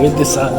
With the sun.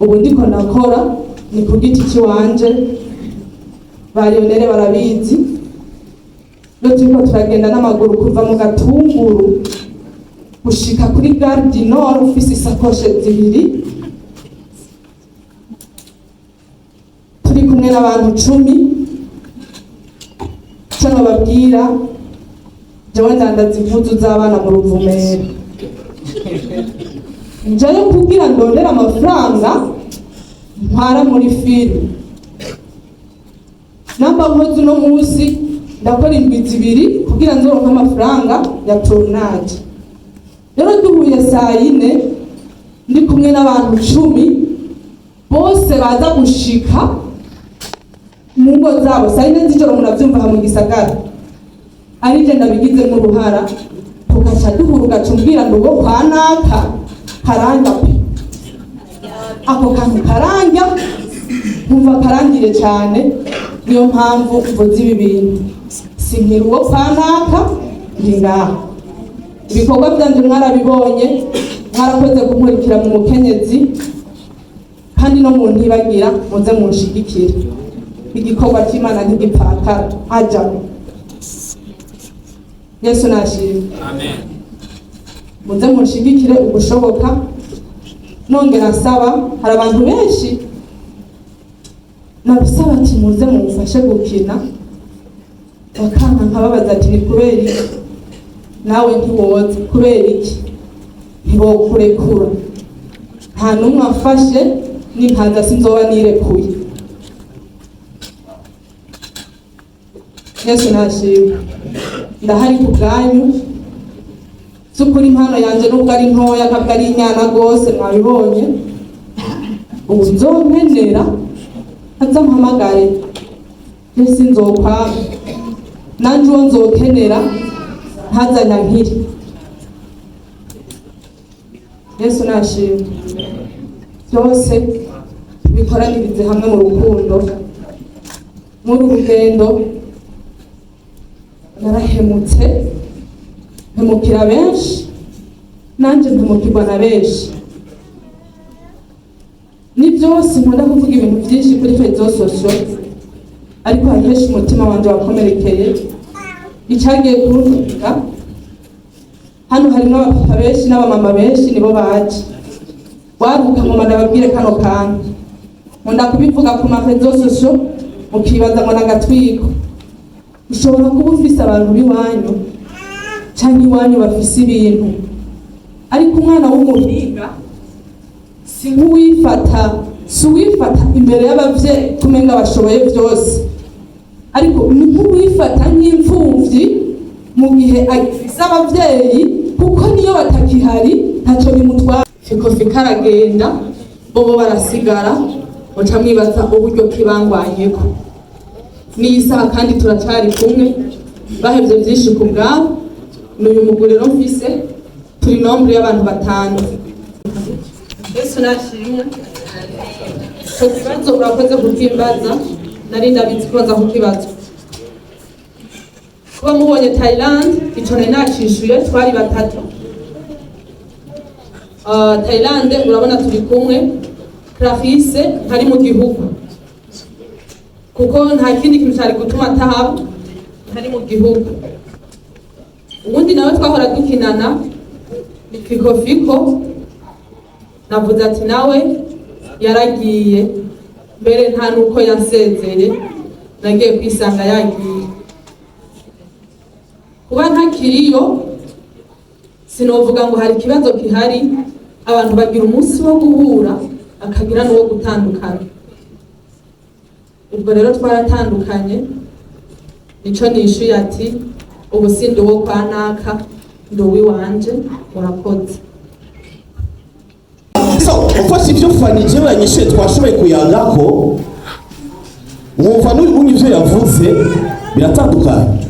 ubu ndiko nakora ni ku giti kiwanje barionere barabizi no turiko turagenda n'amaguru kuva mu Gatunguru gushika kuri Gare du Nord ufise isakoshe zibiri turi kumwe n'abantu 10 cyangwa babwira jewe ndandaza impuzu z'abana mu Ruvumera njayo kugira ndondera amafaranga ntwara muri filime namba mpuzu no munsi ndakora indwi zibiri kugira nzoronke amafaranga ya tournage. Rero duhuye saa 4 ndi kumwe n'abantu 10 bose baza gushika mu ngo zabo saa 4 z'ijoro, muravyumva mu gisagara ari je ndabigize mu ruhara, tugaca duhura ugacumbwira ngo bo kwa naka karanga pe ako kantu karanga nkumva karangire cyane, niyo mpamvu mvuze ibi bintu sinkiri uwo kwa naka ndi ngaha. Ibikorwa byanje mwarabibonye, mwarakoze kumurikira mu mukenyezi kandi no mu ntibagira muze munshigikire. Igikorwa cy'Imana ntigipfakara ajamo. Yesu nashimwe. Amen. Muze munshigikire ubushoboka. Nongera nsaba, hari abantu benshi nabisaba ati muze mumfashe gukina, bakanga nkababaza ati ni kubera iki nawe ntiwoze, kubera iki ntibokurekura, nta n'umwe afashe n'inkaza sinzoba nirekuye. Yesu nashimwe. Ndahari ku bwanyu, sukuri impano yanje nubwo ari ntoya ntabwo ari inyana rwose, mwabibonye. Ubu nzompenera aza mpamagare, ese nzokwama nanje uwo nzokenera ntazanya nkiri. Yesu nashimwe. Byose bikoranirize hamwe mu rukundo. Muri urugendo narahemutse, mpemukira benshi, nanje mpemukirwa na benshi. Ni byose nkunda kuvuga ibintu byinshi kuri rezo sosio, ariko hahesha umutima wanje wakomerekeye. Icyagiye kurutuka hano harimo abapapa benshi n'abamama benshi, nibo baje waruka mu manda babwire kano kantu. Nkunda kubivuga ku marezo sosio, mukibaza ngo nagatwiko. Ushobora kuba ufise abantu biwanyu cyangwa iwanyu bafise ibintu, ariko umwana w'umuhinga si uwifata imbere y'abavyeyi kumenga bashoboye byose, ariko ni nk'uwifata nk'imfuvyi mu gihe agifise abavyeyi, kuko niyo batakihari ntacyo bimutwara. Fikofi karagenda bobo barasigara, muca mwibaza uburyo kibangwanyeko. N'iyi saha kandi turacari kumwe, bahevye vyinshi ku bwabo. N'uyu mugore rero mfise, turi nombre y'abantu 5. Yesu nashimwe. Ikibazo urakoze kukimbaza, nari ndabizi ko nza kukibaza. Kuba mubonye Thailand, ico nari nacishuye, twari 3. Thailand urabona turi kumwe, Krafise ntari mu gihugu, kuko nta kindi kintu cyari gutuma atahaba, ntari mu gihugu. Ubundi nawe twahora dukinana ni Fiko, navuze ati nawe yaragiye, mbere nta nuko yasezeye, nagiye kwisanga yagiye. Kuba ntakiriyo sinovuga ngo hari ikibazo gihari, abantu bagira umunsi wo guhura akagira n'uwo gutandukana. Ubwo rero twaratandukanye, nico nishuye ati ubu sindi uwo kwa naka, ndi uwiwanje. Murakoze. Ufashe ibyo fanije banyishe twashoboye kuyangako, mwumva n'uyu ivyo yavuze biratandukanye.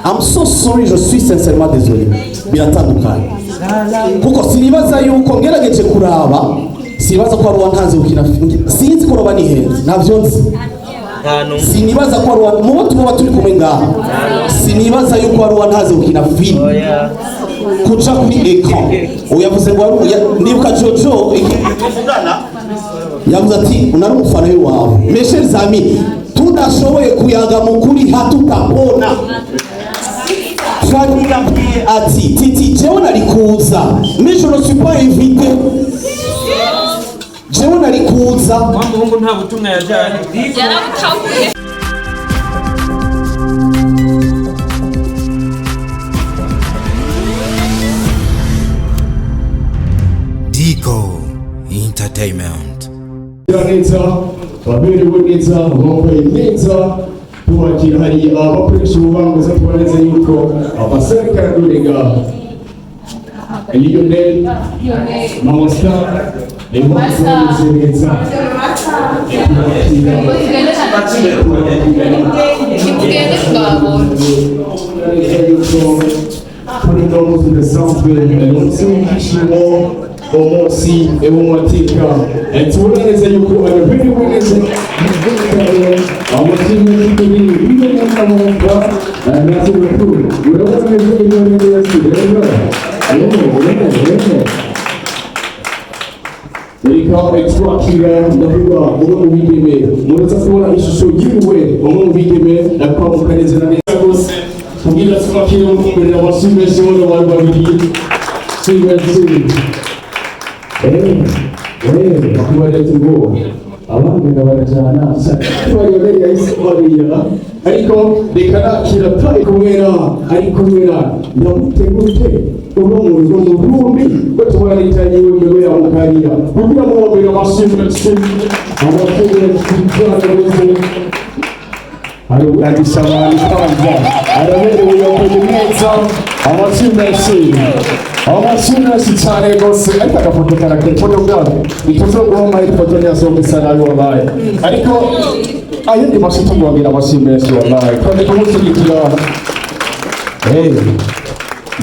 I'm so sorry, je suis sincèrement désolé. Biratandukanye. Kuko sinibaza yuko ngerageje kuraba, sinibaza ko ari uwantanze gukina, sinzi ko roba ni henze, navyo nzi. Sinibaza ko ari uwa mu tuba turi kumwe ngaha. Sinibaza yuko ari uwantanze gukina film. Kuca kuri écran. Uyavuze ngo ari nibuka Jojo ikivugana. Yavuze ati unari umufana wawe. Mes chers amis, tudashoboye kuyaga mukuri hatutapona. Twagambye ati titi jewe nari kuza, mais je ne suis pas invité. Jewe nari kuza, Muhungu nta butumwa yajyanye. yarabutavuye. Dico Entertainment. neza baberewe neza bambaye neza, tubakira hari abakoresha ububanguza tubaneze yuko abaserukira n'urega Lionel Mamosta Mamosta neza kuri no mudasanzwe n'umushimo umunsi emumatika tubona neza yuko aberewe neza amashimwe y'ibiri bimwe n'amahanga natwe bakuru urabona neza ibintu yasubiramo reka extrakira ndavuga umwe mu bigeme muraza kubona ishusho yiwe umwe mu bigeme nakwamuka neza na neza rwose kugira twakire umukumbere abashimwe shimwe bari babiri akubaretse ngo abandi barajana bariyoneri yahise bariya, ariko reka nakira tayi kumwera ariko mwera ndamutegute uno mu rugo mu Burundi ko tubona leta yiwe mbere ya mukariya kugira ngo babere amashimwe amashimwe cyane hari agishamani kwanza araberewe yakoze neza amashimwe cyane rwose, ariko agafoto karakafoto bwabo bituzo guhoma ifoto nyasohokesa nabi wabaye, ariko ayindi mashito ngwabira amashimwe wabaye kandi kumushyigikira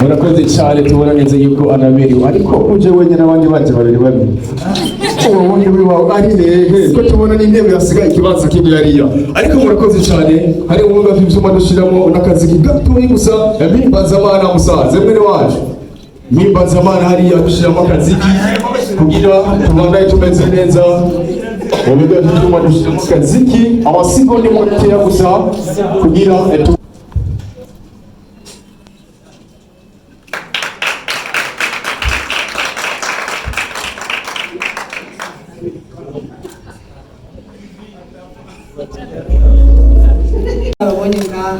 murakoze cyane. Tubona neza yuko anaberewe, ariko uje wenyine abandi baje babiri ubundi wiwawe ari hehe ko tubona n'intebe yasigaye ikibanza kindi yariya, ariko murakoze cyane. hari umwuga w'ibyuma dushiramo n'akazi gatoyi gusa mpimbanzamana musaze mwene wacu mpimbanzamana hariya dushiramo akaziki kugira tubandanye tumeze neza. Umwuga w'ibyuma dushiramo akaziki abasigo ni mukeya gusa kugira abonye ngaha.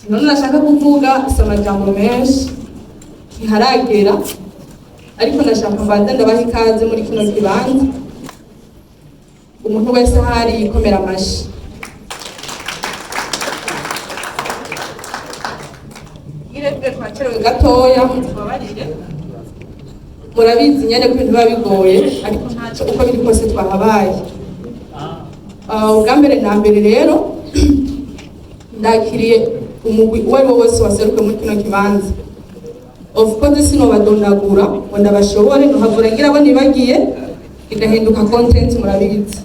None nashaka kuvuga amajambo menshi ntiharagera, ariko ndashaka mbanza ndabaha ikaze muri kino kibanza. Umuntu wese ahari yikomera amashi. Ngirebe twacerewe gatoya mutubabarire. Murabizi nyene ko ibintu biba bigoye, ariko ntacyo uko biri kose twahabaye. Ubwa mbere na mbere rero ndakiriye umugwi uwo ari wo wose waseruke muri kino kibanza. Of course sinobadondagura ngo ndabashobore ntuhavura ngira abo nibagiye igahinduka content murabizi.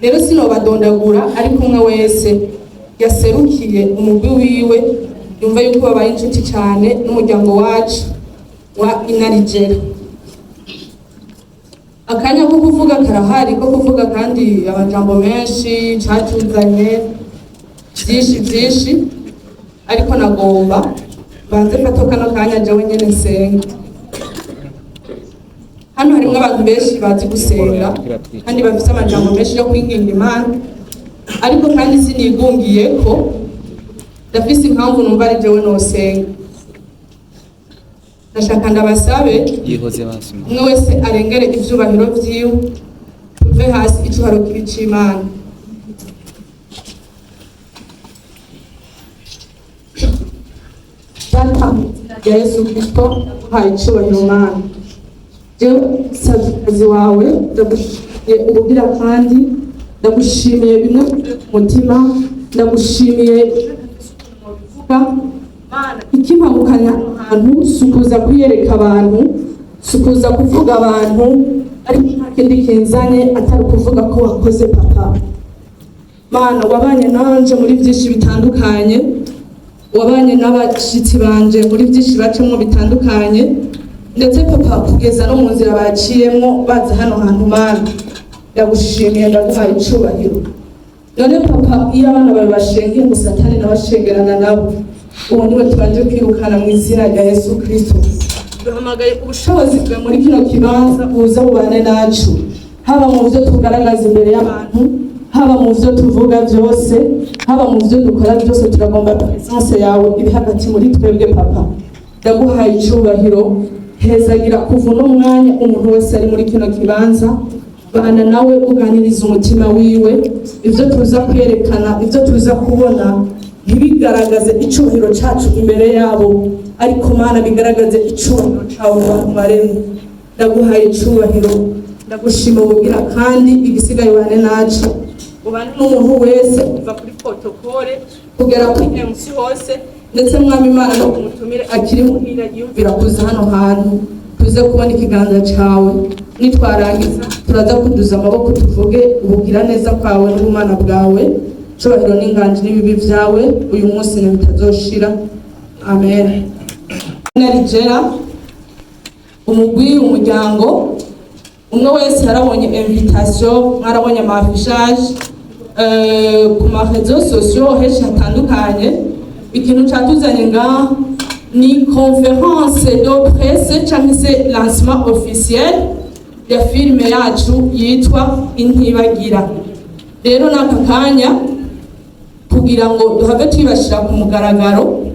Rero sinobadondagura, ariko umwe wese yaserukiye umugwi wiwe yumva yuko babaye inshuti cyane n'umuryango wacu wa Inarijera. Akanya ko kuvuga karahari, ko kuvuga kandi amajambo menshi cyatuzanye byinshi, ariko nagomba banze fato kano kanya jewe nyene nsenga. Hano harimo abantu benshi bazi gusenga kandi bafite amajambo menshi yo kwinginga Imana, ariko kandi sinigungiye ko ndafise impamvu numva ari jewe nosenga. Ndashaka ndabasabe umwe wese arengere ivyubahiro vyiwe, tuve hasi icyubahiro kiri c'Imana. Data ya Yesu Kristo, haye icyubahiro Mana. Jewe sazi wawe ndagushimiye ubugira kandi ndagushimiye bimwe mutima, ndagushimiye ikimpamukanya abantu, sukuza kwiyereka abantu, sukuza kuvuga abantu, ariko nta kindi kinzanye atari kuvuga ko wakoze papa. Mana, wabanye nanje muri byinshi bitandukanye, wabanye n'abashitsi banje muri byinshi bacemo bitandukanye, ndetse papa kugeza no mu nzira baciyemo baza hano hantu. Mana, ndagushimiye, ndaguhaye icubahiro. None papa, iyo abana bawe bashengeye ngo Satani nabashengerana nabo, ubu niwe tubanje kwirukana mu izina rya Yesu Kristo. Duhamagaye ubushobozi bwe muri kino kibanza buza bubane nacu, haba mu byo tugaragaza imbere y'abantu, haba mu byo tuvuga byose, haba mu byo dukora byose. Turagomba presence yawe iri hagati muri twebwe papa. Ndaguhaye icubahiro, hezagira kuva no mwanya umuntu wese ari muri kino kibanza. Bana nawe uganiriza umutima wiwe, ibyo tuza kwerekana, ibyo tuza kubona ntibigaragaze icubahiro cacu imbere yabo, ariko Mana bigaragaze icubahiro cawe mu bantu baremwe. Ndaguhaye icubahiro, ndagushima ubugira kandi igisigaye ubane nacu, ubane n'umuntu wese kuva kuri protokole kugera kuri MC hose, ndetse Mwami Imana no kumutumire akiri muhira yumvira kuza hano hantu, tuze kubona ikiganza cawe. Nitwarangiza turaza kuduza amaboko tuvuge ubugira neza kwawe n'ubumana bwawe, cubahiro n'inganji n'ibibi vyawe uyu munsi ntibitazoshira. Amen. Inarijera umugwi, umuryango, umwe wese yarabonye invitation, mwarabonye amafishage ku ma réseaux sociaux henshi hatandukanye. Ikintu catuzanye ngaha ni conférence de presse cyangwa se lancement officiel ya filime yacu yitwa Intibagira. Rero n'aka kanya kugira ngo duhave twibashira ku mugaragaro,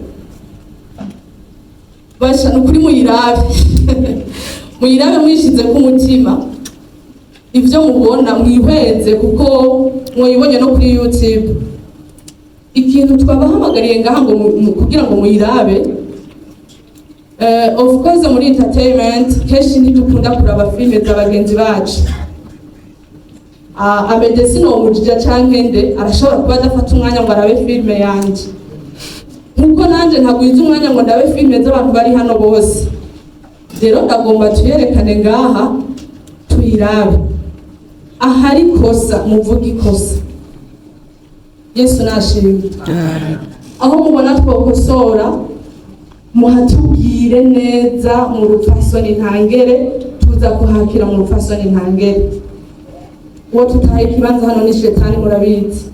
basha nukuri muyirabe muyirabe mwishize ku mutima, ivyo mubona mwihweze kuko mwibonye no kuri YouTube. Ikintu twabahamagariye ngaha ngo kugira ngo muyirabe, of course muri entertainment kenshi ntidukunda kuraba filime z'abagenzi bacu. Amedesi no mujija canke nde arashobora kuba adafata umwanya ngo arabe filime yanje, nkuko nanje ntagwiza umwanya ngo ndabe filime z'abantu bari hano bose. Rero ndagomba tuyerekane ngaha, tuyirabe. Ahari kosa muvuga ikosa. Yesu nashimwe. Aho mubona twokosora muhatubwire neza mu rupfasoni ntangere, tuza kuhakira mu rupfasoni ntangere. Uwo tutahaye ikibanza hano ni shetani, murabizi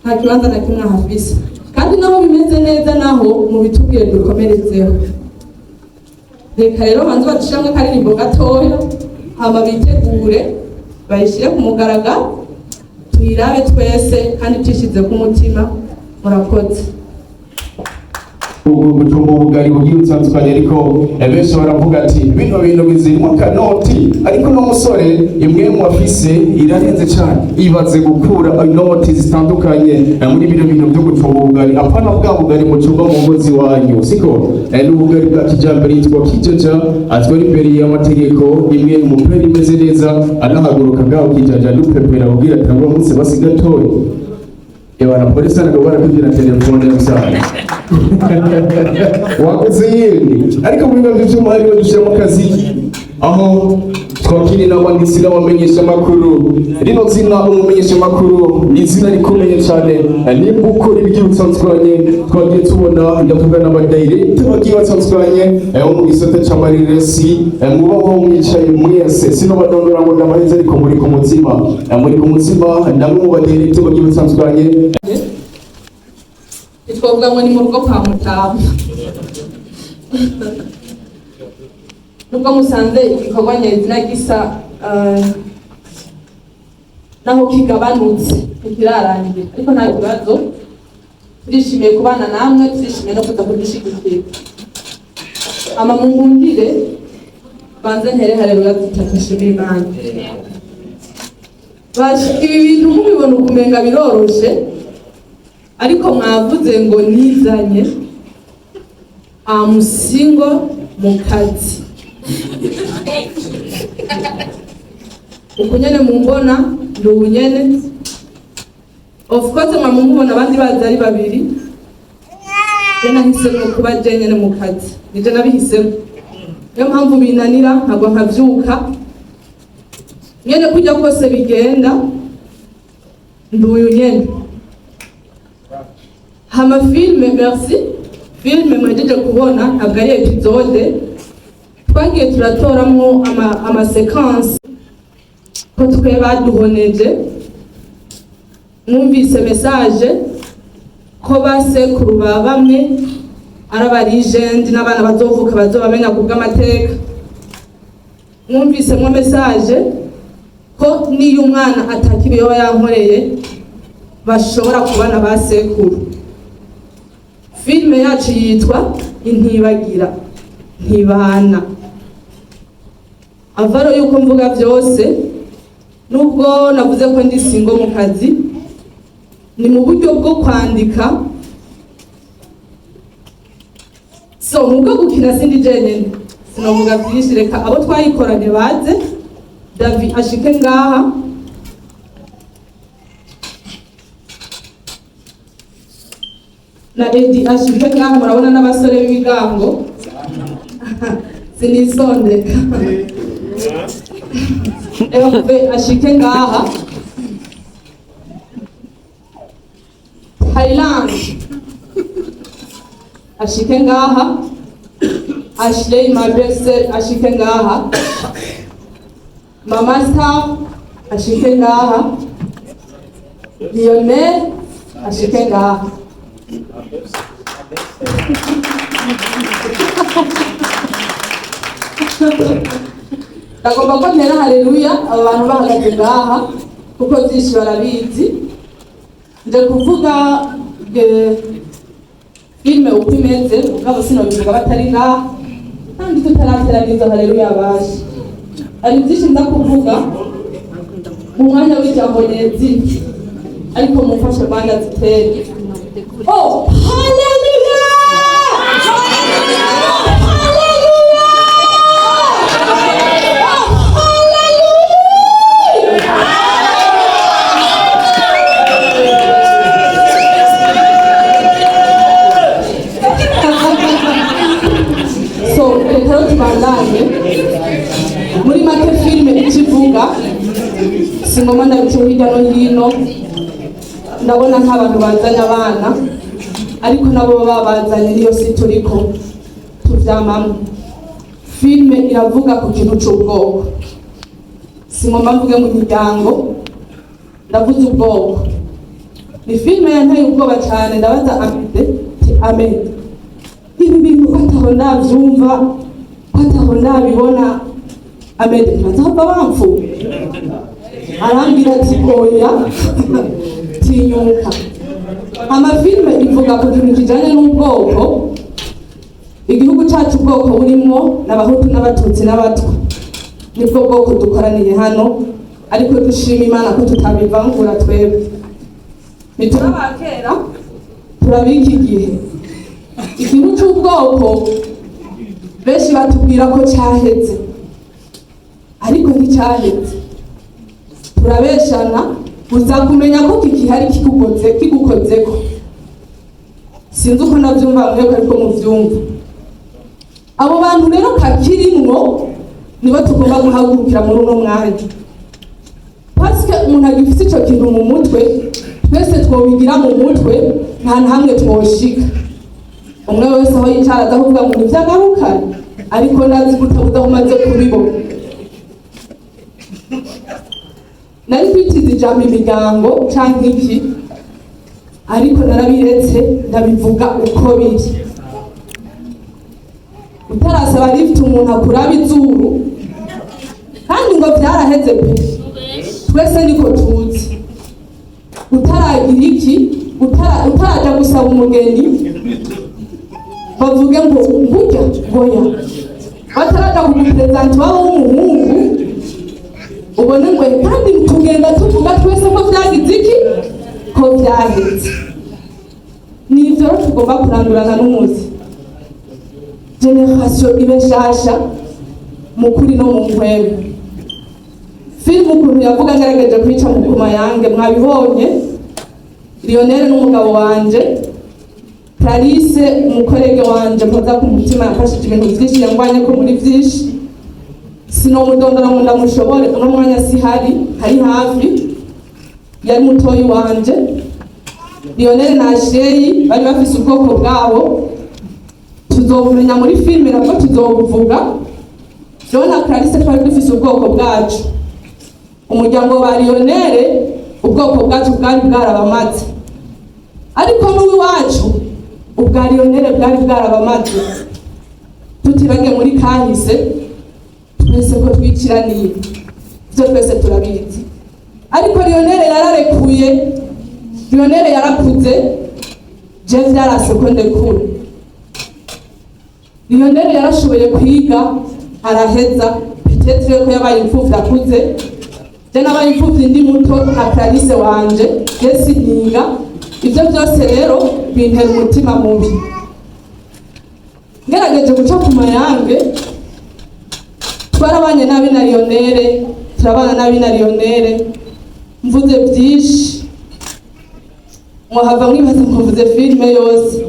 nta kibanza na kimwe hafise, kandi naho bimeze neza naho mubitubwire dukomerezeho. Reka rero banze badushiramwe karirimbo gatoya, hama bitegure bayishire ku mugaragaro, tuyirabe twese kandi tushize ku mutima. Murakoze. gucumba ubugari bugiye butandukanye, ariko benshi baravuga ati bino bintu bizirimo akanoti, ariko no musore imwe mu bafise irahenze cyane, ibaze gukura inoti zitandukanye muri bino bintu byo gucumba ubugari. Apana bwa bugari mucumba mu ngozi wanyu, siko n'ubugari bwa kijambere yitwa kijaja, azwi imbere y'amategeko, imwe umupira imeze neza, anahaguruka ngaho kijaja dupepera kugira ati nabwo munsi basiga toye ebana polisi ntabwo barakugira telefone y'usanga wakoze yindi. Ariko muri bimwe by'uma hariho dushyiramo akazi aho twakiri n'abanditsi n'abamenyesha makuru. Rino zina umumenyesha makuru ni izina rikomeye cyane, nimba ukora ibigiye bitandukanye twagiye tubona, ndavuga n'abadirecteur bagiye batandukanye mu gisata cy'amareresi, mubaho mwicaye mwese sinobadondora ngo ndabaheze, ariko muri ku mutima namwe mu badirecteur bagiye batandukanye. Twavuga ngo ni mu rugo kwa Mutamba. Nubwo musanze igikorwa nyezina gisa naho kigabanutse ntikirarangira, ariko nta kibazo, turishimiye kubana namwe, turishimiye no kuza kudushigikira. Mungundire banze ntere haleluya tutakishimira Imana. Ibi bintu mubibona ukumenga biroroshe, ariko mwavuze ngo nizanye amusingo mu kazi. Ukunyene mumbona ndi ubunyene, of course mwamubona abandi bazi ari babiri, je nahisemo kuba je nyene mu kazi, nije nabihisemo. Niyo mpamvu binanira ntabwo nkavyuka nyene kujya kose bigenda, ndi uyu nyene. Hama filme, merci, filme mwajeje kubona ntabwo ari episode, twagiye turatoramwo amasekansi ko twe baduhoneje. Mwumvise message ko basekuru ba bamwe ari abaligende n'abana bazovuka bazobamenya kubw'amateka. Mwumvise mwo message ko niyo umwana atakiri yo yankoreye bashobora kubana basekuru. Filme yacu yitwa Intibagira Ntibana. Avaro yuko mvuga byose, nubwo navuze ko ndi singo mu kazi, ni mu buryo bwo kwandika. So mu bwo gukina sindi jenyene, sinavuga byinshi, reka abo twayikoranye baze. David ashike ngaha, na Edi ashike ngaha, murabona n'abasore b'ibigango sinisondeka. Ebe ashike ngaha, Thailand ashike ngaha, Ashley Mabese ashike ngaha, Mama Star ashike ngaha, Lionel ashike ngaha. Ndagomba ko ntera haleluya aba bantu bahagaze ngaha kuko byinshi barabizi. Nje kuvuga filme uko imeze, mugabo sinobivuga batari ngaha, kandi tutarateraniza haleluya baje. Ari byinshi nza kuvuga mu mwanya w'ijambo nyezi, ariko mufashe Rwanda zitere. Oh, haleluya! Muri make filme ikivuga, singoma ndabice hirya no hino, ndabona nk'abantu bazanye abana, ariko nabo babazanye niyo si turiko tuvyamamwe. Filme iravuga ku kintu c'ubwoko, singoma mvuge mu miryango, ndavuze ubwoko. Ni filme yanteye ubwoba cyane, ndabaza amen, ibi bintu bataho ndavyumva, bataho ndabibona, amen, bazava bamfu. Arambira ati oya tinyuka. Amafilme ivuga ku kintu kijanye n'ubwoko, igihugu cyacu ubwoko burimo n'abahutu n'abatutsi n'abatwa, nibwo bwoko dukoraniye hano, ariko dushima Imana ko tutabivangura twebwe. Ntiturabakera turabiki gihe. Ikintu cy'ubwoko benshi batubwira ko cyaheze, ariko nticyaheze. Turabeshana, uza kumenya ko kikihari kigukozeko. Sinzi uko nabyumva mwebwe ariko mubyumva. Abo bantu rero kakirimwo nibo tugomba guhagurukira muri uno mwanya. Parce que umuntu agifite icyo kintu mu mutwe, twese twobigira mu mutwe, nta hamwe twoshika. Umwe wese aho yicara azavuga ngo ntibyagaruka, ariko ndazi gutabuza umaze kubibona. Nari kwitiza ijambo imiryango canke iki, ariko narabiretse ndabivuga uko biri. Utarasaba lift umuntu akuraba izuru, kandi ngo byaraheze pe, twese niko tuzi. Utaragira iki, utaraja gusaba umugeni bavuge ngo ngujya goya, bataraja kugupresenta wabo w'umuhungu ubone ngo kandi tugenda tuvuga twese ko byagize iki, ko byaheze. Nivyo tugomba kurandurana n'umuzi. Generation ibe nshasha mu kuri no mu mpwemu. Film ukuntu yavuga ngerageje kwica mu kuma yange mwabibonye. Lionel n'umugabo wanje, Clarisse umukorege wanje mpoza ku mutima, yafashije ibintu byinshi yangwanye ko muri byinshi. Sinomudondora ngo ndamushobore, uno mwanya sihari, hari hafi. Yari mutoyi wanje. Lionel na Sheyi bari bafise ubwoko bwabo, tuzobumenya muri filime nabwo tuzobuvuga. Jona Clarisse twari dufise ubwoko bwacu. Umuryango wa Lionel ubwoko bwacu bwari bwarabamaze, ariko n'uwacu ubwa Lionel bwari bwarabamaze. Tutibage muri kahise, twese ko twikiraniye, ibyo twese turabizi. Ariko Lionel yararekuye, Lionel yarakuze, je vyarase ko ndekura. Lionel yarashoboye kwiga araheza, peut-être ko yabaye imfuvyi akuze. Je nabaye imfuvyi ndi muto na Clarisse wanje, yesi ninga. Ibyo byose rero bintera umutima mubi. Ngerageje guca ku mayange, twarabanye nabi na Lionel, turabana nabi na Lionel, mvuze byinshi, muhava mwibaza ngo mvuze filime yose,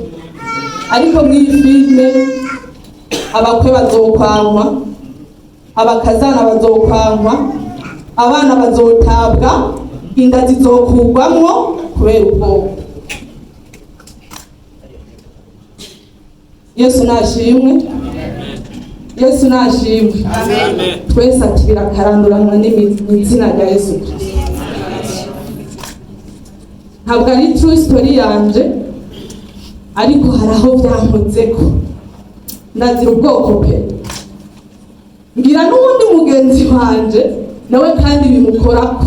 ariko mw'iyi filime abakwe bazokwankwa, abakazana bazokwankwa, abana bazotabwa, inda zizokugwamwo kubera ubwoko. Yesu nashimwe, Yesu nashimwe. Twese atubira karanduranwa n'izina rya Yesu Kristo. Ntabwo ari true story yanje, ariko hari aho byankozeko, ndazira ubwoko pe. Ngira n'uwundi mugenzi wanje nawe kandi bimukorako.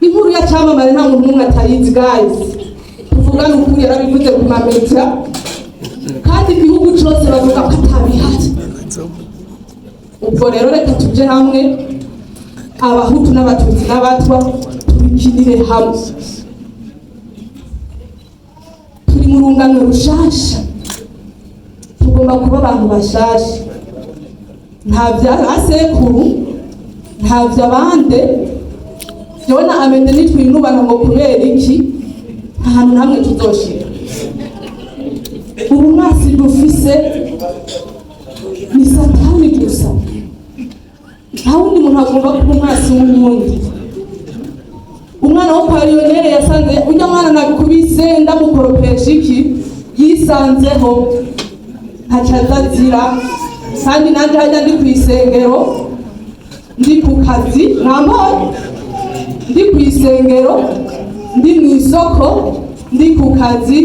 Inkuru ya cyamamare nta muntu n'umwe atayizi guys. Tuvugana ukuri yarabivuze ku mamedia, kandi igihugu cyose bavuga ko atabihari. Ubwo rero reka tuje hamwe, abahutu n'abatutsi n'abatwa, tubikinire hamwe. Turi mu rungano rushasha, tugomba kuba abantu bashasha. Nta bya sekuru, nta by'abande. Jona amende nitwinubana ngo kubera iki, nta hantu hamwe tuzoshira. Ubu mwasi dufise ni Satani gusa, nta wundi muntu agomba kuba umwasi w'umundi. Umwana wo kwa Lionel yasanze ujya mwana nabikubise ndamukoropesha iki, yisanzeho ntacazazira. Kandi nanje hajya ndi kwisengero, ndi ku kazi mwambaye, ndi kwisengero, ndi mu isoko, ndi ku kazi,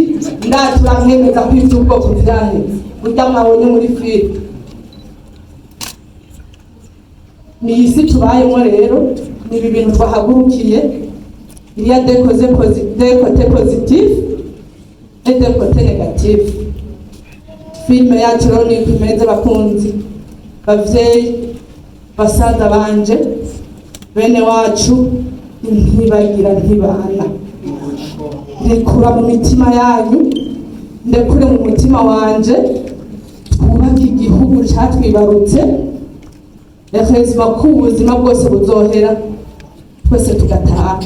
ndatura nkemeza kwivya ubwoko vyaheze. Ujya mwabonye muri filime. Ni isi tubayemo rero, ni ibi bintu twahagurukiye. Il y a des côtés positifs et des côtés négatifs. filime yacu rero ni imeze bakunzi, bavyeyi, basaza banje, bene wacu, ntibagira ntibana. Ndekura mu mitima yanyu, ndekure mu mutima wanje, twubake igihugu catwibarutse, rekeza ko ubuzima bwose buzohera, twese tugataha,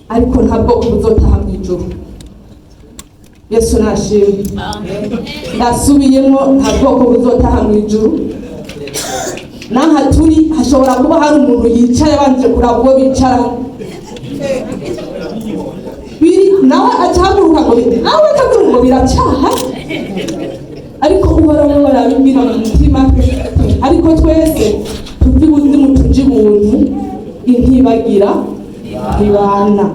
ariko ntabwo buzotaha mu ijuru. Yesu nashimwe. Ndasubiyemo nta bwoko buzotaha mu ijuru. Naha turi hashobora kuba hari umuntu yicaye abanje kuraba uwo bicara, nawe acaguruka ngo biracyaha, ariko uhoraho barabibwira mu mutima, ariko twese tuvi buzimu tuje ubuntu, intibagira ntibana.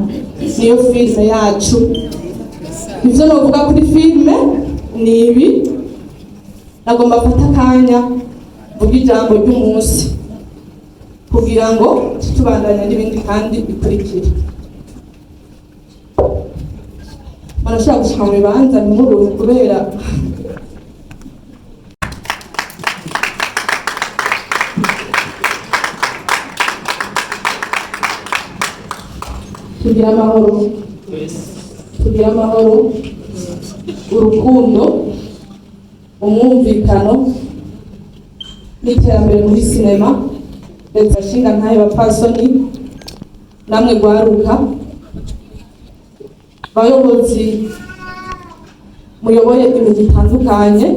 Niyo filime yacu. Ivyo novuga kuri filime ni ibi. Nagomba fata akanya mvuga ijambo ry'umunsi kugira ngo tubandanye n'ibindi kandi bikurikira. Barashaka gushika mu bibanza nkuru kubera tugira amahoro, urukundo, umwumvikano n'iterambere muri sinema. Leta nshinga ntaye bapfasoni, namwe gwaruka, bayobozi muyoboye imigi itandukanye,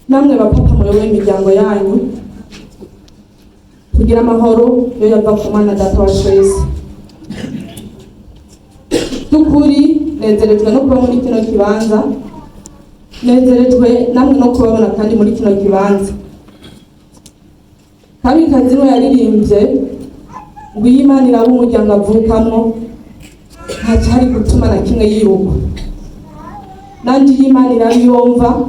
namwe bapapa muyoboye imiryango yanyu, tugira amahoro yo yava ku Mana Data wa twese. Dukuri nezerejwe no kuba muri kino kibanza, nezerejwe namwe no kubabona kandi muri kino kibanza. Kamikazi we yaririmbye ngo iyo Imana iraba umuryango avukamwo ntacari gutuma na kimwe yibuka. Nanje iyo Imana irabiyumva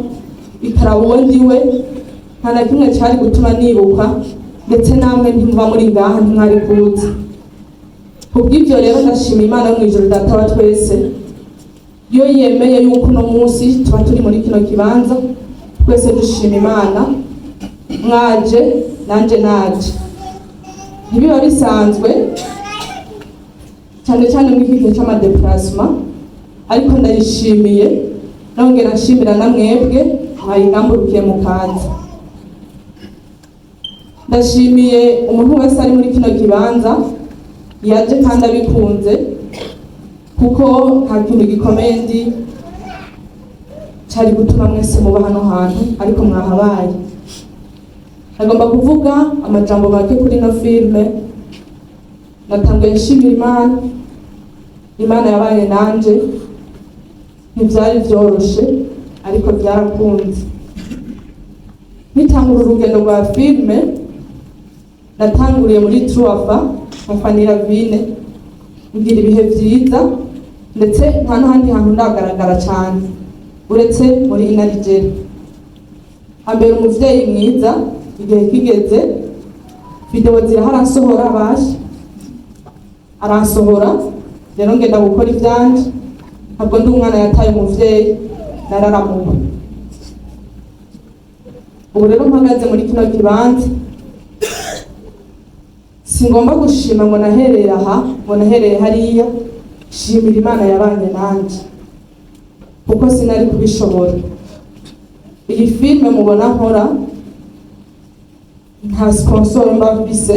ikaraba uwo ndiwe nta na kimwe cari gutuma nibuka, ndetse namwe ntimuba muri ngaha ntimwari kuza. Kubw'ivyo rero ndashima Imana yo mw'ijuru Data wa twese, yo yemeye yuko uno munsi tuba turi muri kino kibanza, twese dushima Imana. Mwaje nanje naje, ntibiba bisanzwe cyane cyane muri iki gihe c'amadeplasement, ariko ndayishimiye, nongera nshimira na mwebwe mwayigamburukiye mukaza. Ndashimiye umuntu wese ari muri kino kibanza yaje kandi abikunze, kuko nta kintu gikomeye ndi cari gutuma mwese muba hano hantu, ariko mwahabaye. Nagomba kuvuga amajambo make kuri no filme. Natanguye nshimira Imana yabaye nanje, ntivyari vyoroshe ariko byarakunze. Nitangura urugendo rwa filme, natanguriye muri Truafa mufanira Vine, ngira ibihe vyiza, ndetse nta n'ahandi hantu ndagaragara cyane uretse muri Nigeria. Hambere umuvyeyi mwiza, igihe kigeze video ziraharansohora bashi aransohora, rero ngenda gukora ivyanje, ntabwo ndi umwana yataye umuvyeyi, nararamuwe. Ubu rero mpagaze muri kino kibanza, singomba gushima ngo nahereye aha ngo nahereye hariya, shimira Imana yabanye nanje kuko sinari kubishobora. Iyi filme mubona nkora nta sponsor mba mfise,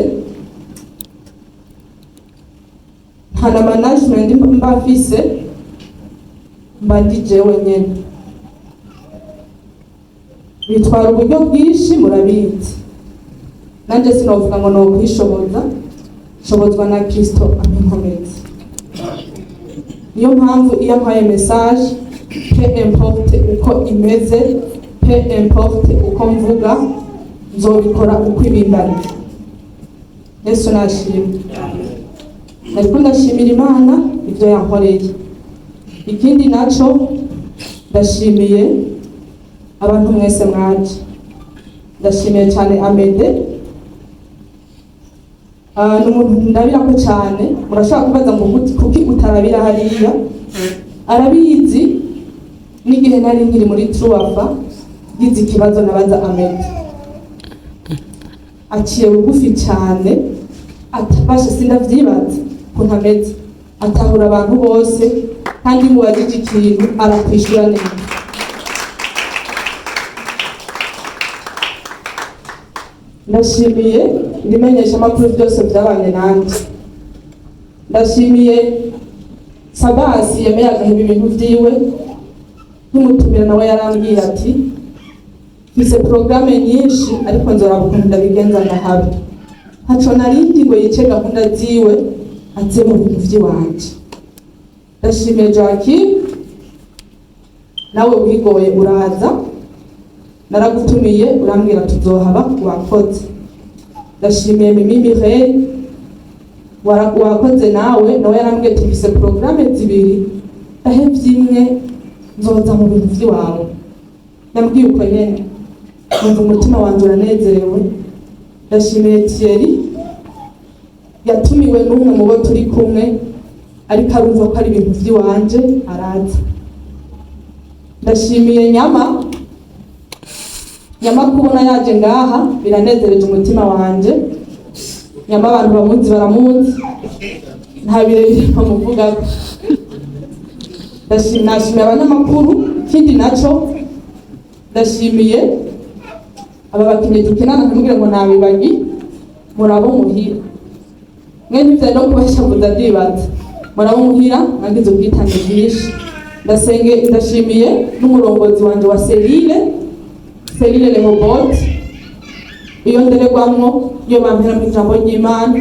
nta na management mba mfise, mba ndi jewe nyene. Bitwara uburyo bwinshi murabizi, nanje sinovuga ngo no kwishoboza, shobozwa na Kristo aminkomeza. Niyo mpamvu iyo mpaye message, peu importe uko imeze, peu importe uko mvuga, nzobikora uko ibingana. Yesu nashimwe. Nariko ndashimira Imana ivyo yankoreye. Ikindi naco ndashimiye abantu mwese mwaje. Ndashimiye cyane Amede, n'umuntu ndabirako cyane. Murashaka kubaza ngo kuki utarabira hariya, arabizi n'igihe nari nkiri muri truwafa ngize ikibazo nabaza Amede aciye bugufi cyane atabasha sindavyibaza ukuntu ameze atahura abantu bose kandi mubajije ikintu arakwishura neza. Ndashimiye ibimenyesha amakuru byose byabanye nanjye. Ndashimiye Sabasi yemeye agaheba ibintu byiwe nk'umutumira nawe yarambwiye ati mfise porogaramu nyinshi ariko nzora ukuntu ndabigenza ndahabi ntaco narindi ngo yice gahunda ziwe aze mu bintu vy'iwanje. Ndashimiye Jackie nawe wigoye uraza naragutumiye urambwira tuzohaba wakoze. Ndashimiye Mimi Mireille wakoze nawe yarambwiye tufise porogaramu zibiri ahevye imwe nzoza mu bintu vy'iwawe. Ndambwiye uko nyene numva umutima wanje uranezerewe. Ndashimiye Thierry yatumiwe n'umwe mu bo turi kumwe ariko arumva ko ari ibintu vy'iwanje araza. Ndashimiye Nyama kubona yaje ngaha biranezereje umutima wanje. Nyama abantu bamuzi baramuzi nta birebire bamuvugaho. Ndashimiye abanyamakuru kindi naco ndashimiye aba bakinyi dukinana ntimugire ngo nabibagi murabo muhira mwe ntivyo no kubashabuza ndibaza murabo muhira mwagize ubwitange bwinshi. Ndashimiye n'umurongozi wanje wa Selile Rehobot iyo nderegwamwo iyo bampera mu ijambo ry'Imana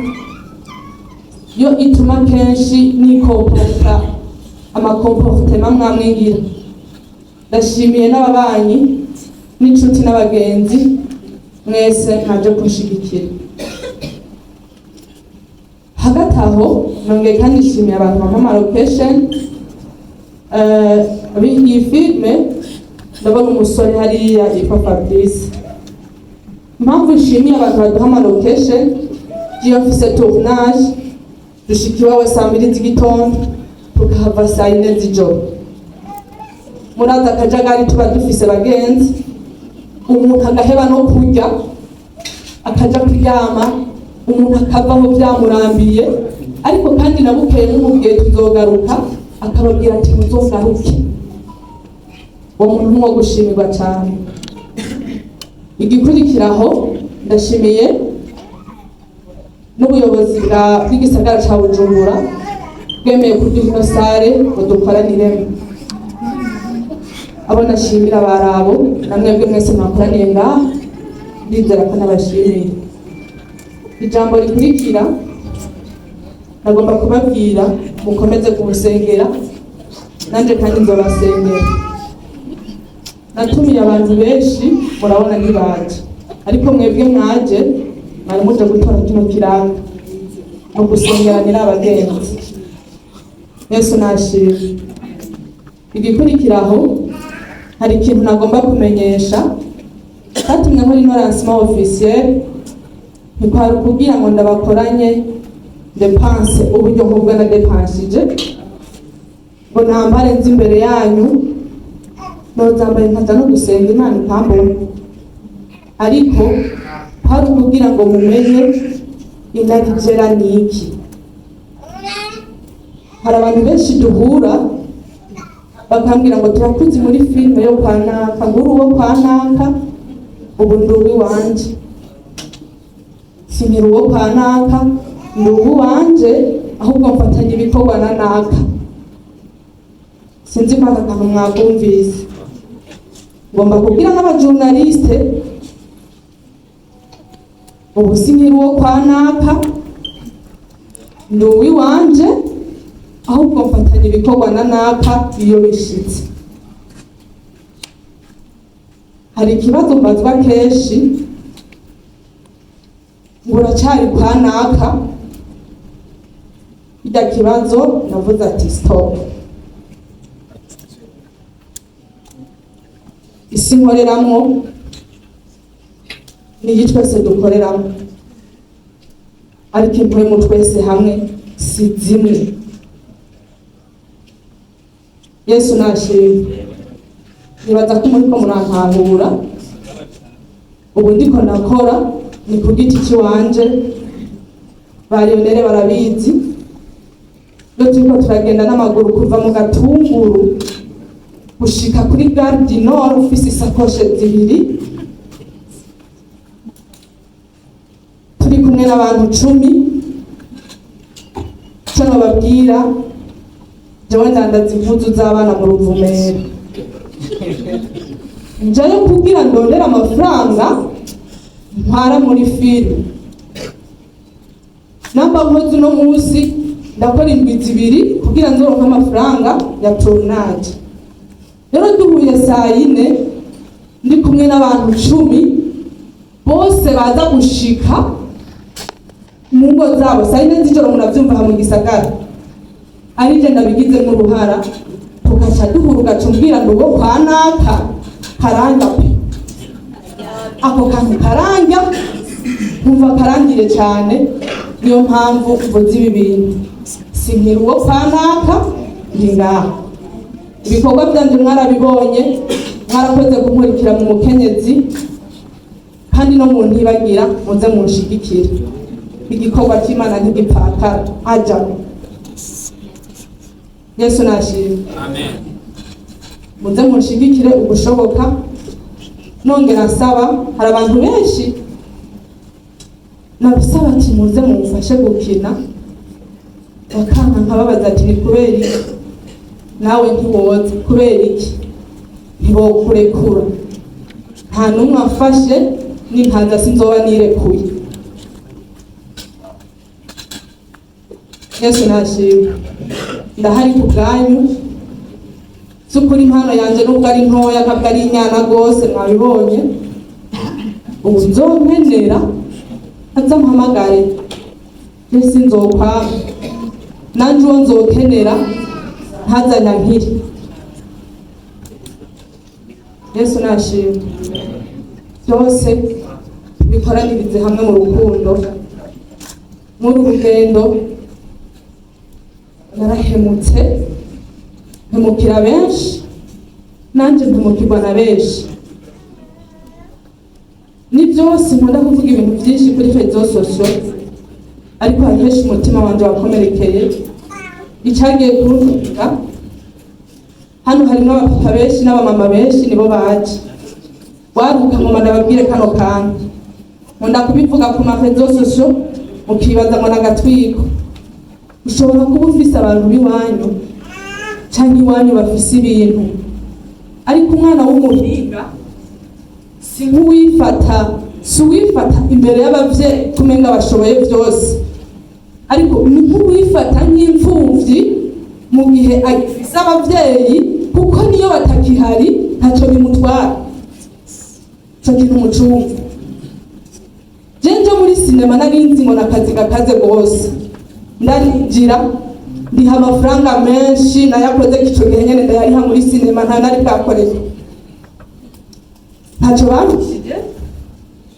yo ituma kenshi nikomporta amakomportema mwamwingira. Ndashimiye n'ababanyi n'inshuti n'abagenzi mwese naje kunshigikira. Hagati aho nongeye kandi nshimiye abantu bampa location iyi filme ndabona umusore hariya yitwa Fabrice. Impamvu nshimiye abantu baduha location iyo mfise tournage dushika iwawe saa 2 z'igitondo tukahava saa 4 z'ijoro. Muraza akajagari tuba dufise bagenzi umuntu agaheba no kurya akaja kuryama umuntu akavaho byamurambiye ariko kandi nabukeye n'umubwiye tuzogaruka akababwira ati muzogaruke. uwo muntu mwo gushimirwa cyane. Igikurikiraho ndashimiye n'ubuyobozi bw'igisagara ca Bujumbura bwemeye kuduha sare ngo dukoraniremo. Abo nashimira barabo namwebwe mwese mwakoraniye ngaha ndizera ko nabashimiye. Ijambo rikurikira nagomba kubabwira mukomeze kumusengera nanje kandi nzobasengera. Natumiye abantu benshi murabona ntibaje ariko mwebwe mwaje mwari muje gutora kino kiranga no gusengeranira abagenzi. Yesu nashimye. Igikurikiraho hari ikintu nagomba kumenyesha katumwe muri lancement officiel ntikwari kugira ngo ndabakoranye dépense uburyo nkubwo na dépensije ngo nambare nzi imbere yanyu nozambaye nkaza no gusenga Imana ikambona ariko hari kugira ngo mumenye inarigera niki. Hari abantu benshi duhura bakambwira ngo turakuzi muri filime yo kwa naka nguru wo kwa naka ubu nduwi wanje sinkiri uwo kwa naka nduwi wanje ahubwo mfatanya ibikorwa na naka. Sinzi ko akantu mwakumvise ngomba kubwira n'abajournaliste ubu sinkiri uwo kwa naka nduwi wanje ahubwo mfatanya ibikorwa na naka iyo bishitse. Hari ikibazo mbazwa kenshi ngo uracari kwa naka, ijya kibazo navuze ati stop. Isi nkoreramwo niyi twese dukoreramo ariko impwemu twese hamwe si zimwe. Yesu nashimye. nibaza ko muriko murantahura. Ubu ndiko nakora ni ku giti ciwanje, bariyonere barabizi. Iyo turiko turagenda n'amaguru kuva mu Gatunguru gushika kuri Gare du Nord ufise isakoshe zibiri, turi kumwe n'abantu 10. Ico nobabwira, jewe ndandaza impuzu z'abana mu Ruvumera. Njayo kugira ndondere amafaranga ntwara muri filime. Namba nkoze uno munsi ndakora indwi 2 kugira nzoronke amafaranga ya tournage. Rero duhuye saa 4 ndi kumwe n'abantu 10 bose baza gushika mu ngo zabo saa 4 z'ijoro. Muravyumva mu gisagara ari je ndabigizemo uruhara, tugaca duhura ugacumbwira ngo uwo kwa naka karanga pe, ako kantu karanga nkumva karangire cyane. Niyo mpamvu mvuze ibi bintu, sinkira uwo kwa naka ndi ngaha. Ibikorwa byanje mwarabibonye, mwarakoze kunkurikira mu mukenyezi, kandi no mu ntibagira muze munshigikire. Igikorwa cy'Imana ntigipfakara aja. Yesu nashimwe. Amen. Muze munshigikire ubushoboka. Nongera nsaba, hari abantu benshi nabisaba ati muze mumfashe gukina, bakanka nkababaza ati ni kubera iki nawe ntiwoza, kubera iki ntibokurekura. Nta n'umwe afashe, nintaza sinzoba nirekuye. Yesu nashimwe. Ndahari ku bwanyu. Sukuri impano yanje nubwo ari ntoya kabwo ari inyana gose, mwabibonye. Ubu nzompenera aza mpamagare, ese nzokwama nanje uwo nzokenera ntazanya nkiri. Yesu nashimwe. Byose bikoranirize hamwe mu rukundo. Muri urugendo narahemutse, mpemukira benshi, nanje mpemukirwa na benshi. Ni byose nkunda kuvuga ibintu byinshi kuri rezo sosio, ariko hari henshi umutima wanje wakomerekeye. Icyagiye kuruvuga hano harimo abapapa benshi n'abamama benshi, nibo baje waruka mu ndababwire kano kantu. Nkunda kubivuga ku marezo sosio, mukibaza ngo nagatwiko. Ushobora kuba ufise abantu biwanyu cyangwa iwanyu bafise ibintu, ariko umwana w'umuhinga si uwifata imbere y'abavyeyi kumenga bashoboye byose, ariko ni nk'uwifata nk'imfuvyi mu gihe agifise abavyeyi, kuko niyo batakihari ntacyo bimutwara. Ico kintu mucumva. Jenje muri sinema narinzi ngo nakazi gakaze gose, ndarinjira ndiha amafaranga menshi, nayakoze kico gihe nyene ndayariha muri sinema, nta nari bwakoreye. Ntacyo bambishije,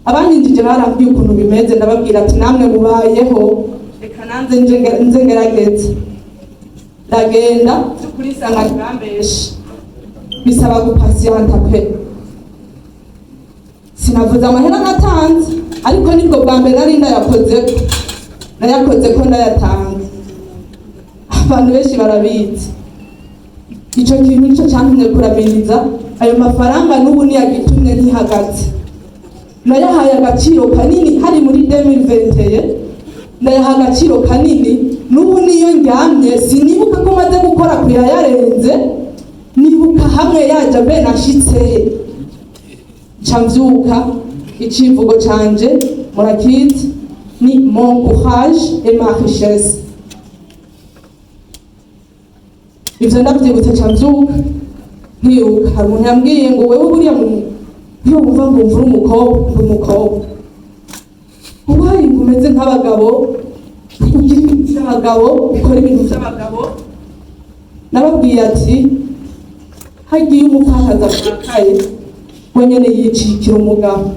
abanyinjije barambwiye ukuntu bimeze, ndababwira ati namwe mubayeho, reka nanze nze ngerageze. Ndagenda kuri sanga kambeshe, bisaba gupasiyanta pe. Sinavuze amahera natanze, ariko nibwo bwa mbere nari nayakoze ko ndayatanga. Abantu benshi barabizi. Ico kintu nico cyantumye kurabiriza ayo mafaranga, n'ubu niyagitumye ntihagaze. Nayahaye agaciro kanini hari muri 2021, nayaha agaciro kanini. N'ubu niyo ndyamye sinibuka ko maze gukora kuyayarenze, nibuka hamwe yaje be nashitse camvyuka. Icivugo canje murakizi ni mon courage et ma richesse. Ivyo ndavyibutse camvyuka nkiruka. Hari umuntu yambwiye ngo wewe buriya iyo wumva ngo mvura umukobwa ubaye umeze nk'abagabo, ugira ibintu by'abagabo, ukora ibintu by'abagabo. Nababwiye ati hagiye umupfakazi ashakaye wenyene yicikira umugabo.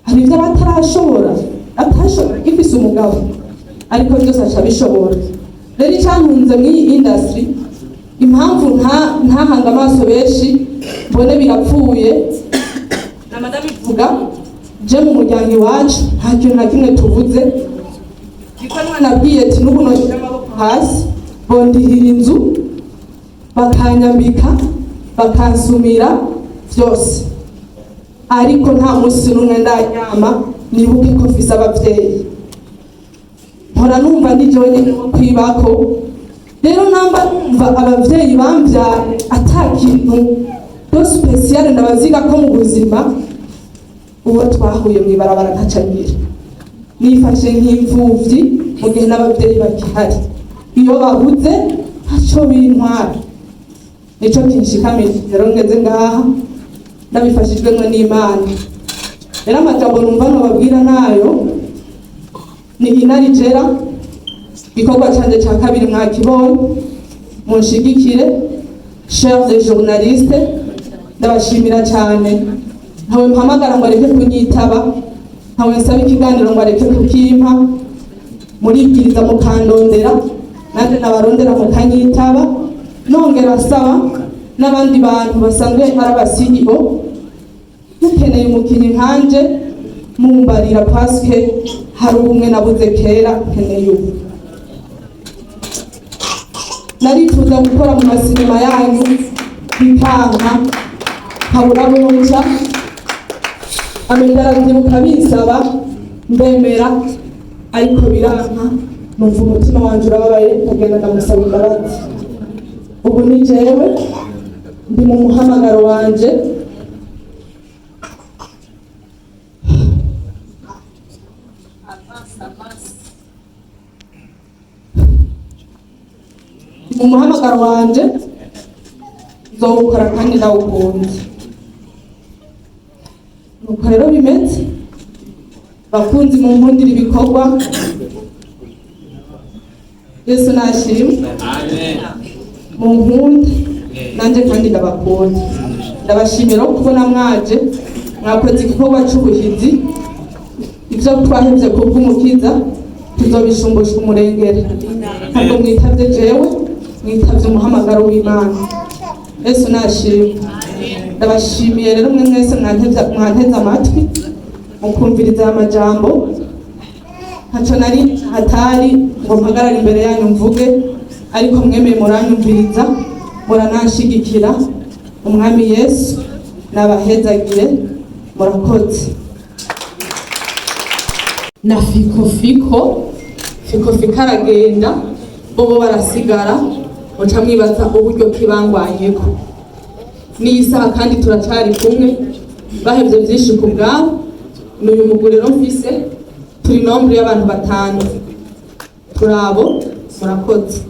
Hari ibyo atashobora gifise umugabo, ariko byose aca bishobora. Rero icyantunze mw'iyi industry impamvu ntahanga amaso benshi mbone birapfuye namadabivuga je mu muryango iwacu nta kintu na kimwe tuvuze niko nabwiye ati n'ubu noshyira amaboko hasi bondihira inzu bakanyambika bakansumira byose, ariko nta munsi n'umwe ndaryama nibuke ko mfise abavyeyi, mpora numva ndi jewe nyene wo kwibako. Rero namba numva abavyeyi bamvyaye ata kintu do special ndabaziga ko mu buzima, uwo twahuye mw'ibarabara ntacagira nifashe nk'imfuvyi mu gihe n'abavyeyi bakihari, iyo babuze ntaco bintwara. Nico kinshikamije rero ngeze ngaha ndabifashijwemo n'Imana. Rero amajambo numva nobabwira nayo ni inarijera igikorwa canje ca kabiri mwakibonye, munshigikire chers des journalistes, ndabashimira cyane. Ntawe mpamagara ngo areke kunyitaba, ntawe nsaba ikiganiro ngo areke kukimpa, muribwiriza mukandondera nanje nabarondera mukanyitaba, nongera asaba n'abandi bantu basanzwe ari aba-CEO mukeneye umukinyi nkanje mumbarira paske hari umwe nabuze kera nkeneye ubu. Narifuza gukora mu masinema yanyu bikanka nkabura bonca, amendara ndibuka binsaba ndemera, ariko biranka, numva umutima wanje urababaye ndagenda ndamusaba imbabazi. Ubu ni jewe ndi mu muhamagaro wanje, mu muhamagaro wanje nzowukora kandi ndawukunze. Nuko rero bimeze bakunzi mu nkundira ibikorwa, Yesu nashimwe, mu nkundi nanje kandi ndabakunda. Ndabashimira kubona mwaje mwakoze igikorwa c'ubuhizi, ivyo twahevye kubw'umukiza tuzobishumbusha umurengere, ntabwo mwitavye jewe, mwitavye umuhamagaro w'Imana. Yesu nashimwe. Ndabashimiye rero mwe mwese mwanteze amatwi mukumviriza amajambo, ntaco nari hatari ngo mpagarare imbere yanyu mvuge, ariko mwemeye muranyumviriza muranashigikira. Umwami Yesu nabahezagire, murakoze. Na fiko aragenda bobo barasigara, muca mwibaza uburyo kibangwanyeko n'iyi saha kandi turacari kumwe, bahevye vyinshi ku bwabo. N'uyu mugore rero mfise turi nombre y'abantu 5 turabo, murakoze.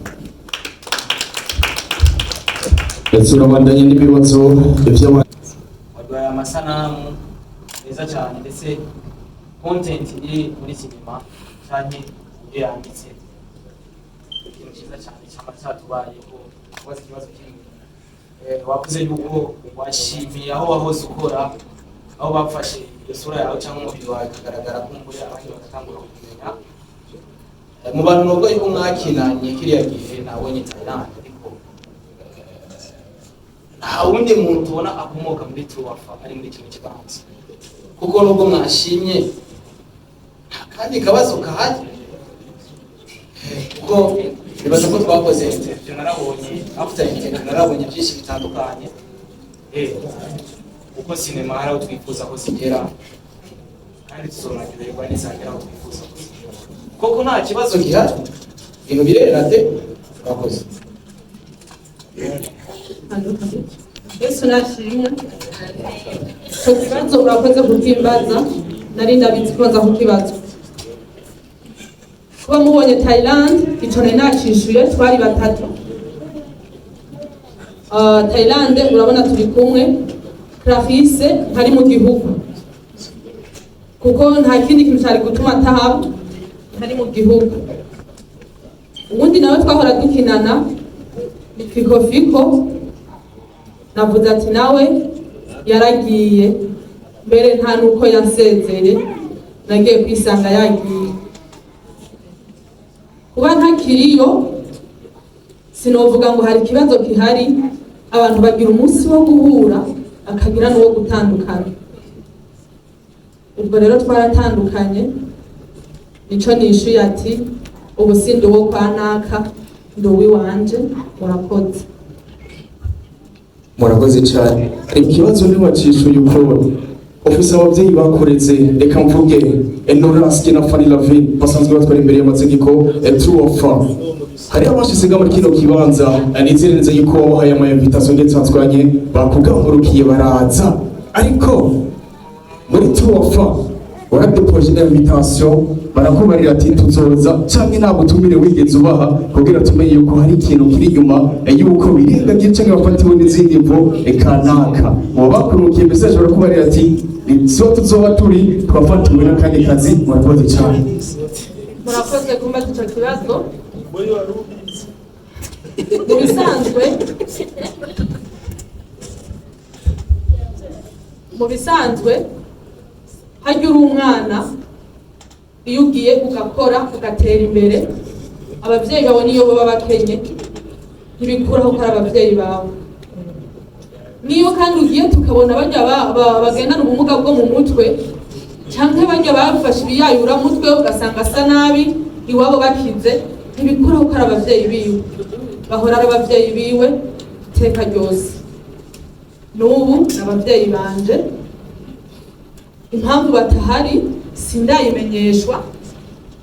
Ndetse urabandanye n'ibibazo waduhaye amasanamu meza cyane, ndetse content iri muri sinema cyane iyo yanditse ikintu cyiza cyane cyama cyatubayeho kubaza ikibazo kimwe. Wavuze yuko washimiye aho wahoze ukora, aho bafashe iyo sura yawe cyangwa umubiri wawe kagaragara kumbure abandi bagatangura kumenya. Mu bantu nubwo yuko mwakinanye kiriya gihe nabonye Thailand, ariko nta wundi muntu ubona akomoka muri Truwafa ari muri kino kibanza, kuko nubwo mwashimye kandi kabazo kahari, kuko bibaza ko twakoze interview narabonye, after interview narabonye byinshi bitandukanye, uko sinema hari aho twifuza ko zigera, kandi tuzonagererwa n'izagera aho twifuza ko zigera, koko nta kibazo gihari, ibintu birera de twakoze. Yesu nashimwe. Ku kibazo urakoze kukimbaza, nari ndabizi ko nza kukibazo. Kuba mubonye Thailand, ico nari nacishuye, twari 3. Thailand urabona turi kumwe, Krafise ntari mu gihugu, kuko nta kindi kintu cyari gutuma atahaba, ntari mu gihugu. Ubundi nawe twahora dukinana ni Fiko, navuze ati nawe yaragiye, mbere nta nuko yansezeye, nagiye kwisanga yagiye. Kuba ntakiriyo sinovuga ngo hari ikibazo gihari, abantu bagira umunsi wo guhura akagira n'uwo gutandukana. Ubwo rero twaratandukanye, nico nishuye ati ubu sindi uwo kwa naka, ndi uwiwanje. Murakoze. Murakoze cyane. Ikibazo ni wacishuye uko ofisi ababyeyi bakoreze, reka mvuge Endurance na Fanny Lavin basanzwe batwara imbere y'amategeko True or False. Hari abashyize muri kino kibanza nizere neza yuko wabahaye ama invitation ndetse batwanye bakugamburukiye baraza, ariko muri True or False waradepoje invitation barakubarira ati tuzoza cyangwa ntabwo tumire wigeze ubaha kugira tumenye yuko hari ikintu kiri inyuma yuko birengagiye cyangwa bafatiwe n'izindi mvo kanaka. Mu bakurukiye message barakubarira ati so tuzoba turi twafatiwe n'akandi kazi. Murakoze cyane. Murakoze kumbaza icyo kibazo. Mu bisanzwe hajya uri umwana, iyo ugiye ugakora ugatera imbere, ababyeyi bawe niyo baba bakenye ntibikuraho ko ari ababyeyi bawe. Niyo kandi ugiye tukabona bajya bagendana ubumuga bwo mu mutwe cyangwa bajya bafashe ibiyayuramutwe ugasanga asa nabi iwabo bakize, ntibikuraho ko ari ababyeyi biwe, bahora ari ababyeyi biwe iteka ryose. N'ubu ababyeyi banje impamvu batahari sindayimenyeshwa,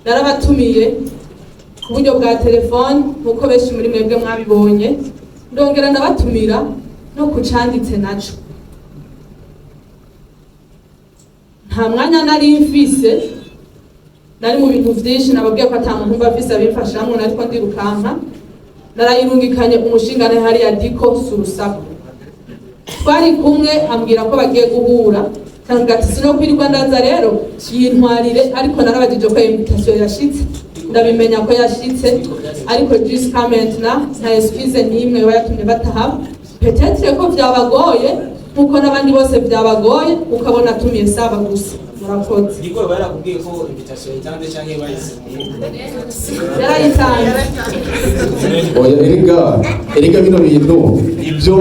narabatumiye ku buryo bwa telefone nkuko benshi muri mwebwe mwabibonye, ndongera ndabatumira no kucanditse naco. Nta mwanya nari mfise, nari mu bintu vyinshi, nababwiye ko ata muntu bafise abimfashamwe, nariko ndirukanka. Narayirungikanye umushingane hari ya Diko Surusaku, twari kumwe ambwira ko bagiye guhura, kandi ati sinokwirirwa ndaza rero yintwarire, ariko narabajije ko invitation yashitse, ndabimenya ko yashitse, ariko jusqu'à maintenant nta excuse n'imwe yatumye batahaba. Peut-être ko vyabagoye nkuko n'abandi bose vyabagoye, ukabona tumiye saba gusa. Murakoze. Niko barakubwiye ko invitation itanze cyangwa bayise yarayitanze. Oya, erega bino bintu ibyo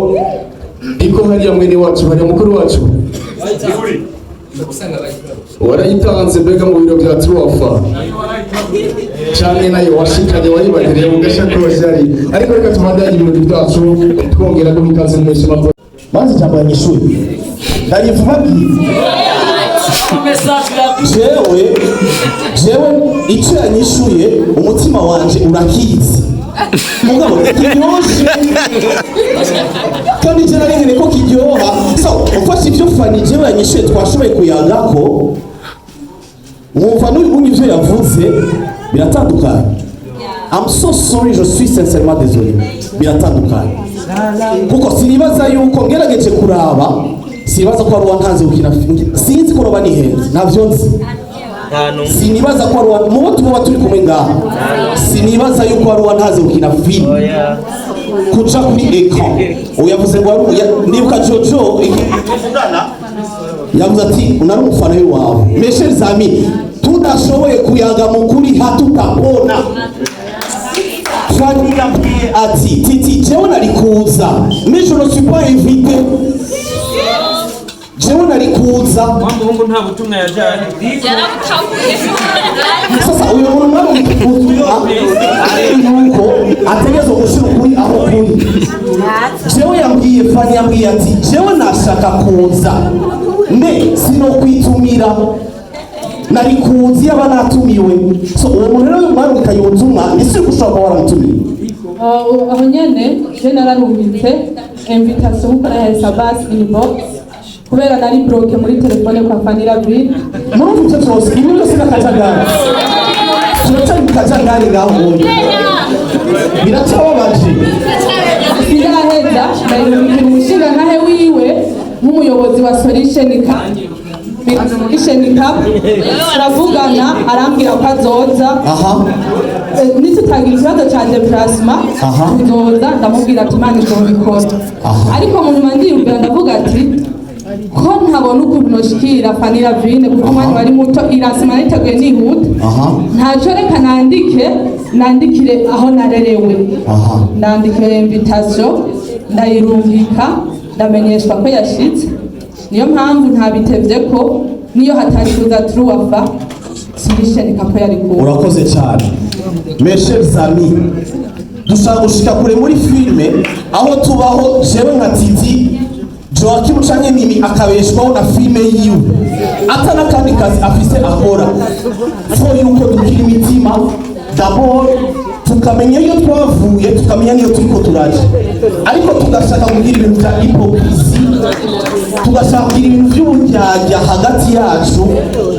niko hariya mwene wacu, hariya mukuru wacu warayitanze mbega mu biro bya True or False cyane, nayo washikanye wayibagereye mu gashakoshi ari, ariko reka tubandanye ibintu byacu twongera no ikaze mu ishema. maze ijambo yanyishuye ndarivuga jewe icyo yanyishuye umutima wanje urakizi mugabo kiryoshe kandi je nari ko kiryoha. So ufashe ibyo Fanny jewe yanyishuye twashoboye kuyangako, mwumva n'ubu ivyo yavuze biratandukanye. I'm so sorry, je suis sincèrement désolé, biratandukanye kuko sinibaza yuko ngerageje kuraba, sinibaza ko ari uwantanze gukina, sinzi ko roba nihenze, navyo nzi, sinibaza ko ari uwa mu tuba turi kumwe ngaha, sinibaza yuko ari uwantanze gukina film kuca kuri écran. Uyavuze ngo ari ndibuka Jojo yavuze ati unari umufana wawe. Mes chers amis, tudashoboye kuyaga mukuri hatutapona. Fanny yambwiye ati titi jewe nari kuza, mais je ne suis pas invité. Jewe nari kuza muhungu nta butumwa yajyanye sasa uyu muntu mwari nuko ategerezwa gushyira ukuri aho kuri. Jewe yambwiye Fanny yambwiye ati jewe nashaka kuza ne sinokwitumira, nari kuzi yaba natumiwe. So uwo muntu rero mwari ukayutumwa isi gushaka waramutumiye aho nyene je nararungitse invitation kuko nahesa basi inbox kubera nari bloke muri telefone kwa Fanny Lavin. muri icyo cyose ibi byose nakajagari cyane kajagari ngaho biracababaje. Sinaheza ndayirungikira umushinga nkahe wiwe nk'umuyobozi wa Solution Cup turavugana, arambwira ko azoza. Nitutagira ikibazo cya deplacement tuzoza, ndamubwira ati Imana izobikora. Ariko mu nyuma ndiyumvira ndavuga ati ko ntabona ukuntu noshikira Fanny Lavine kuko umwanya wari muto irasima niteguye nihuta ntacyo reka nandikire aho narerewe ndandikire invitation ndayirungika ndamenyeshwa ko yashitse niyo mpamvu ntabitevye ko niyo hatari kuza truwafa sigishenika ko yari kuba. Urakoze cyane mes chers amis, dushaka gushika kure muri filme aho tubaho jewe nka Titi Joachim canke Mimi akabeshwaho na filme yiwe atana kandi kazi afise akora fo yuko dukira imitima d'abord tukamenya iyo twavuye tukamenya niyo turiko turaje ariko tugashaka kugira ibintu bya hypocrisie tugashaka kugira ibintu by'uburyarya hagati yacu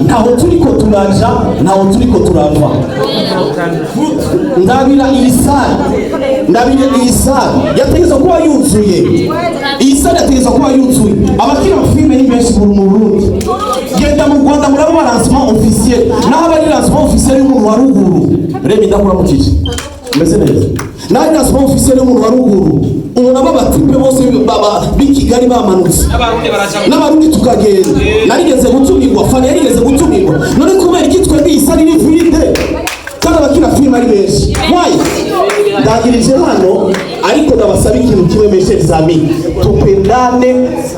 ntaho turiko turaja ntaho turiko turava ndabira iyi sale yategeza kuba yuzuye iyi sale yategeza kuba yuzuye abakira filime ni benshi mu Burundi genda mu Rwanda murabo lancement officiel naho abari lancement officiel y'umuntu wa ruguru reba ndakuramukije meze neza naho lancement officiel y'umuntu wa ruguru umuntu aba batipe bose b'Ikigali bamanutse n'abarundi tukagenda narigeze gutumirwa Fanny yarigeze gutumirwa none kubera iki twebwe iyi sale ni vide kandi abakina filime ari benshi why ndagirije hano ariko ndabasaba ikintu kimwe mes chers amis tupendane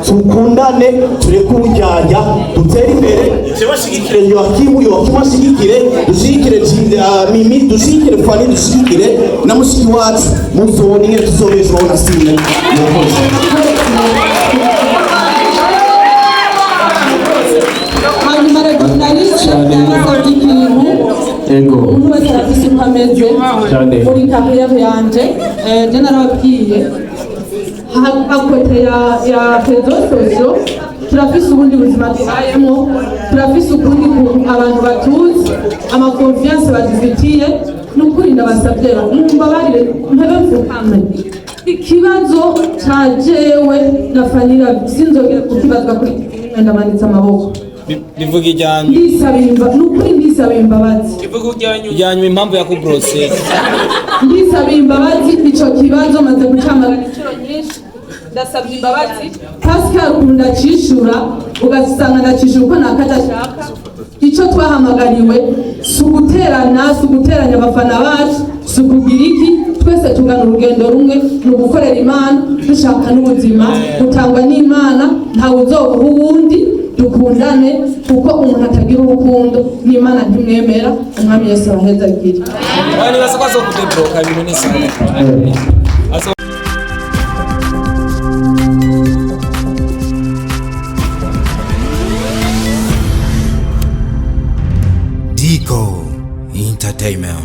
tukundane tureke uburyarya dutere imbere bashigikire Joachim ashigikire dushigikire Mimi dushigikire Fanny dushigikire na mushiki wacu muzobona ingene tuzobeshwaho na sine hanyuma rero ndabasabye ikintu umuntu wese arafise uko ameze muri kariyeri yanje je narababwiye akote ya rezo sosio turafise ubundi buzima tubayemo turafise ukundi kuntu abantu batuzi amakonfiyanse badufitiye n'ukuri ndabasabye mumbabarire mpebe mfukame ikibazo ca jewe na Fanny Lavine sinzongera kukibazwa kuri ndamanitse amaboko bivuga ijyanye nukuri ndisaba imbabazi ijyanye impamvu ya kubrose ndisaba imbabazi ico kibazo maze gucamagana inshuro nyinshi ndasabye imbabazi Pascal ukuntu ndacishura ugasanga ndacishura uko nakadashaka ico twahamagariwe si uguteranya abafana bacu si ukugira iki twese tugana urugendo rumwe ni ugukorera Imana dushaka n'ubuzima gutangwa n'Imana ntawe uzobuha uwundi dukundane kuko umuntu atagira urukundo n'Imana ntimwemera umwami Yesu araheza agire wani basakwazo kudebroka ibintu n'isana Dico Entertainment.